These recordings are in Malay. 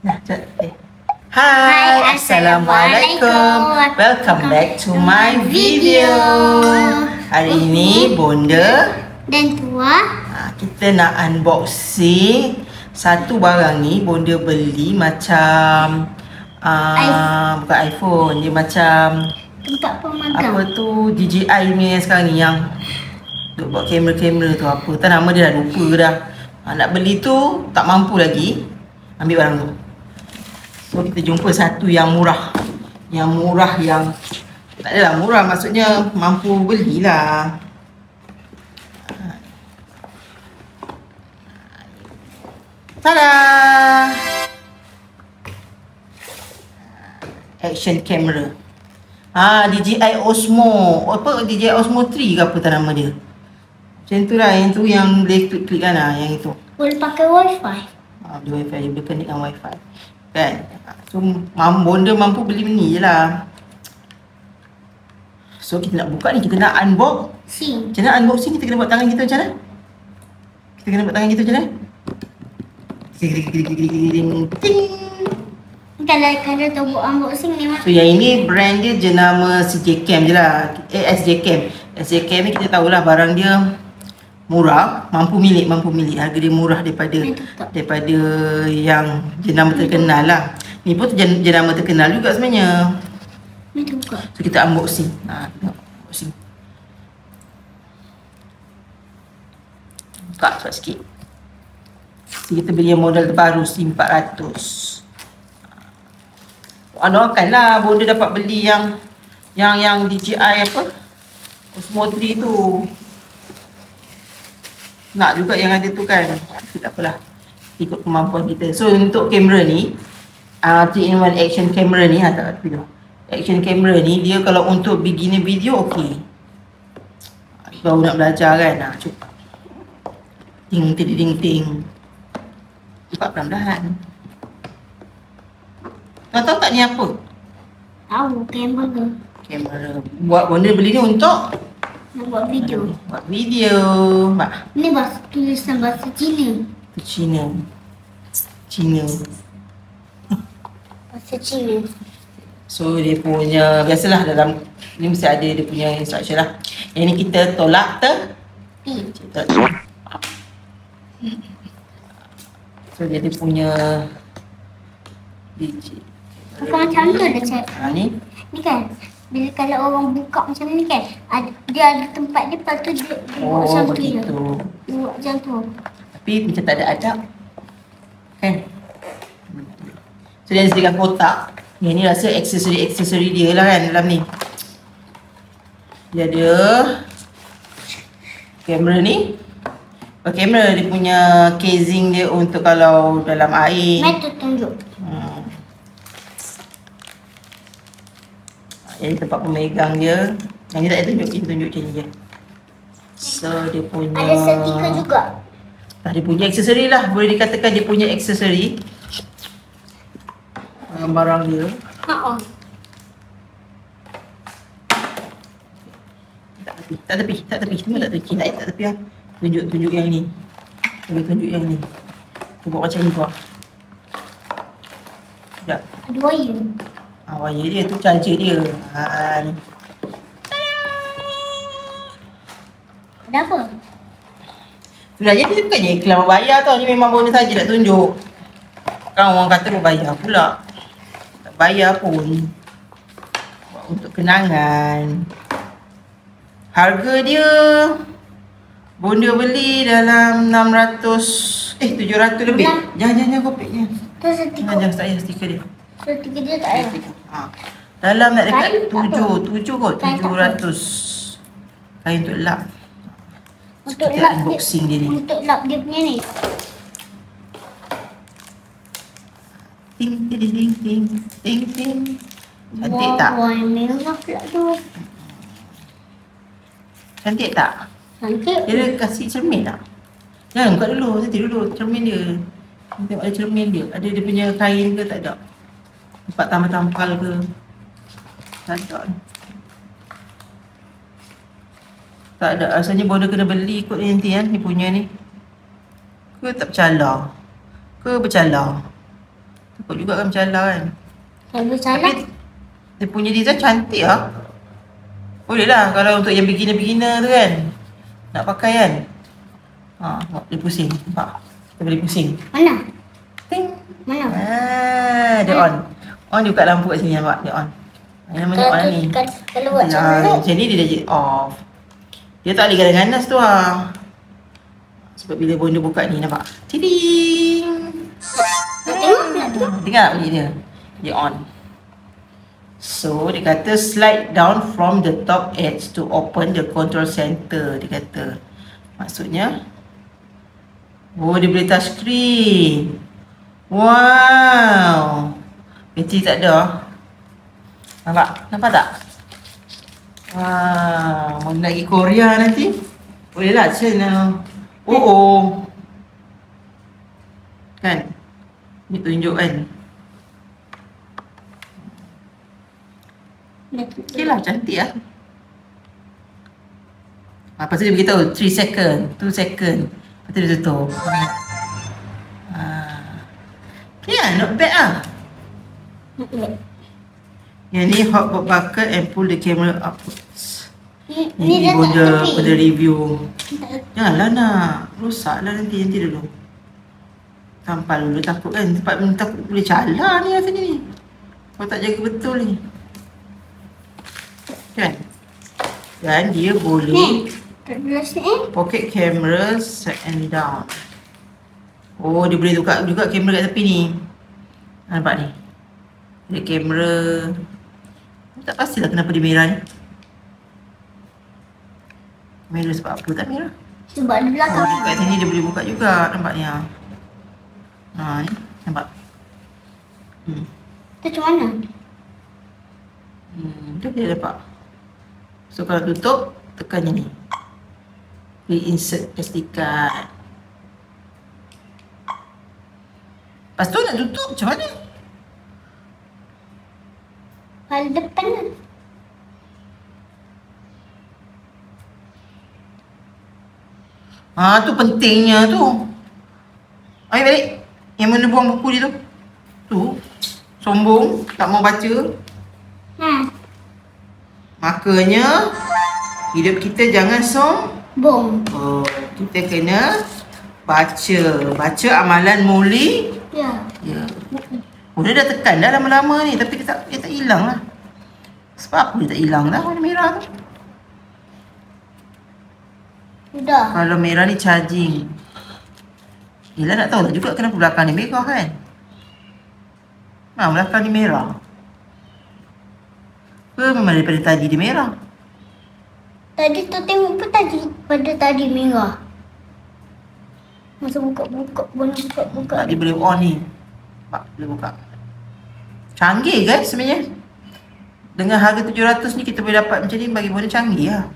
Nah, Hai, Assalamualaikum. Welcome back to my video. Hari ini Bonda dan Tua kita nak unboxing satu barang ni. Bonda beli macam bukan iPhone, dia macam tempat pemanggang. apa tu, DJI ni sekarang ni yang duk buat kamera-kamera tu, apa tak nama dia, dah lupa dah. Nak beli tu tak mampu lagi ambil barang tu. So kita jumpa satu yang murah. Yang murah yang tak adalah murah, maksudnya mampu belilah. Tada! Action camera. DJI Osmo. Apa, DJI Osmo 3 ke apa tak nama dia. Macam tu lah, yang tu yang boleh klik-klik kan lah, yang itu. Boleh pakai wifi. Dia wifi, dia boleh connect dengan wifi kan. So Bonda mampu beli ni je lah. So kita nak buka ni, kita nak unboxing. Macam mana unboxing? Kita kena buat tangan kita macam mana? Kita kena buat tangan kita macam mana? Kalau tu buat unboxing ni. So yang ini brand dia jenama CJ Cam je lah. SJ Cam. SJ Cam ni kita tahulah barang dia murah, mampu milik. Harga dia murah daripada yang jenama terkenal lah. Ni pun jenama terkenal juga sebenarnya. So kita unboxing. Unboxing. Buka cepat sikit. So, kita beli yang model terbaru C400. Doakan lah Bonda dapat beli yang DJI apa, Osmo 3 tu. Nak juga yang ada tu kan. Tak apalah, ikut kemampuan kita. So untuk kamera ni 3-in-1 action camera ni, tak video. Action camera ni dia kalau untuk beginner video okey. Baru nak belajar kan. Cuba. Ting ting ting ting. Buka perlahan-lahan. Kau tahu tak ni apa? Tahu, kamera. Kamera. Buat Bonda beli ni untuk nak buat video. Buat video. Ni tulisan bahasa Cina. Cina. Bahasa Cina. So dia punya, biasalah dalam ni mesti ada dia punya instruction lah. Yang ni kita tolak tepi. So dia punya macam tu dah cak. Ni kan. Bila kalau orang buka macam ni kan, dia ada tempat dia, lepas tu dia buat macam tu je. Dia buat macam tu. Tapi macam tak ada adab kan. So dia sediakan kotak. Ni rasa aksesori dia lah kan dalam ni. Dia ada kamera ni. Kamera dia punya casing dia untuk kalau dalam air. Mari tunjuk. Ini tempat pemegang dia. Yang ni tak ada tunjuk, kita tunjuk macam ni je. So dia punya ada stiker juga. Dia punya aksesori lah. Boleh dikatakan dia punya aksesori barang dia. Tak tepi. Semua tak tepi. Tak tepi lah. Tunjuk yang ni. Tunjuk yang ni. Buat macam ni tu lah. Sekejap. Ada wire. Wire dia tu charger dia. Ni. Ada apa? Sebenarnya dia bukannya iklan berbayar tau. Ni memang Bonda saja nak tunjuk. Kan orang kata berbayar pula. Tak bayar pun. Buat untuk kenangan. Harga dia Bonda beli dalam 700 lebih. Jangan kopeknya. Tu stiker. Jangan saya stiker dia. Stiker dia tak ada. Dalam nak dekat 7 kot. 700. Kain untuk lap. Untuk kita lap unboxing dia ni. Untuk lap dia punya ni. Ting ting ting ting ting ting. Cantik tak? Wah, merah pula tu. Cantik tak? Cantik. Dia kasih cermin tak? Jangan buka dulu, nanti dulu cermin dia. Tengok ada cermin dia. Ada dia punya kain ke tak ada? Tempat tampal ke? Tak ada. Tak ada. Rasanya Bonda kena beli kot ni nanti kan. Ni punya ni. Ke tak bercala? Ke bercala? Takut juga kan bercalar kan. Kalau salah. Tapi dia punya design cantik lah. Boleh lah kalau untuk yang beginner-beginner tu kan. Nak pakai kan. Tengok dia pusing. Nampak? Dia boleh pusing. Mana? Ting. Mana? Dia on. On dia buka lampu kat sini nampak. Dia on. Yang namanya on ni. Kalau buat Macam ni dia dah jadi off. Dia tak boleh ganas-ganas tu lah. Sebab bila bonda buka ni nampak. Tiding. nak tengok, nak tengok. Dengar bunyi dia. Dia on. So dia kata slide down from the top edge to open the control center. Dia kata. Maksudnya. Oh dia boleh touch screen. Wow. Bateri tak ada. Nampak? Nampak tak? Wow. Mau nak pergi Korea nanti? Boleh lah channel. Oh. Kan? Ni tunjuk kan? Okay lah, cantik lah. Lepas tu dia beritahu 3 second, 2 second. Lepas tu dia tutup. Okay lah, not bad lah. Yang ni hotpot bucket and pull the camera upwards. Ni dah tak pada review. Janganlah nak. Rosak lah nanti dulu. Tampal dulu takut kan. Tempat takut boleh calar ni rasanya ni. Kau tak jaga betul ni. Kan? Dan dia boleh pocket camera set and down. Oh dia boleh buka juga kamera kat tepi ni. Nampak ni. Ada kamera. Tak pastilah kenapa dia merah ni. Merah sebab apa tak merah? Sebab di belakang. Oh kat sini dia boleh buka juga. Nampak ni lah. Ni. Nampak? Tu macam mana? Tu dia dapat. So kalau tutup, tekan yang ni. Reinsert SD card. Lepas tu nak tutup macam mana? Kepala depan kan? Tu pentingnya tu. Ambil balik. Yang mana buang buku dia tu. Tu. Sombong. Tak mau baca. Makanya hidup kita jangan Bom. kita kena baca. Baca amalan muli. Ya. Dia dah tekan dah lama-lama ni. Tapi dia tak hilang lah. Sebab apa dia tak hilang dah warna merah tu? Sudah. Kalau merah ni charging. Yelah nak tahu tak juga kenapa belakang ni merah kan? Belakang ni merah. Memang daripada tadi dia merah. Tadi tu tengok pun tadi pada tadi merah. Masa buka-buka, buka-buka. Tak, dia boleh on ni. Nampak, boleh buka. Canggih guys sebenarnya. Dengan harga 700 ni kita boleh dapat macam ni bagi bonda canggih lah.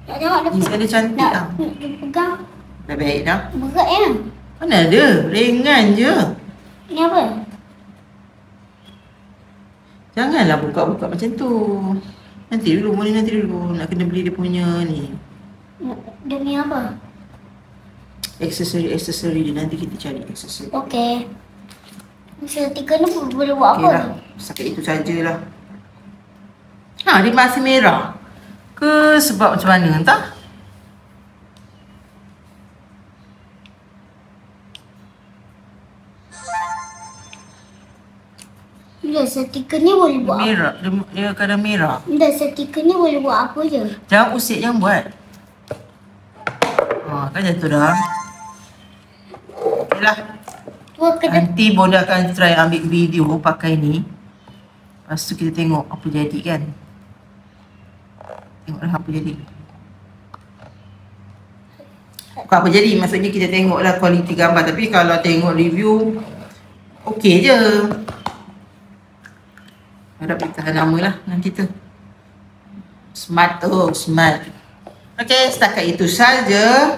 Nak tengok dia. Design dia cantik lah. Nak pegang. Baik-baik dah. Berat ya. Mana ada? Ringan je. Ni apa? Janganlah buka-buka macam tu. Nanti dulu, boleh nanti dulu. Nak kena beli dia punya ni. Dia ni apa? Aksesori dia. Nanti kita cari aksesori. Okey. Stiker ni boleh buat Okey apa? lah. Setakat itu sajalah. Dia masih merah. Ke sebab macam mana entah. Dah stiker ni boleh buat Merah. Dia kadang merah. apa? Dah stiker ni boleh buat apa je? Jangan usik, jangan buat. Kan jatuh dah. Okey lah. Nanti bonda akan try ambil video pakai ni. Lepas tu kita tengok apa jadi kan. Tengoklah apa jadi. Bukan apa jadi, maksudnya kita tengoklah kualiti gambar. Tapi kalau tengok review, okey je. Harap dia tahan lama lah nanti tu. Smart tu, smart. Okay, setakat itu saja.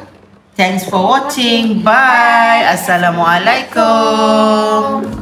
Thanks for watching. Bye. Assalamualaikum.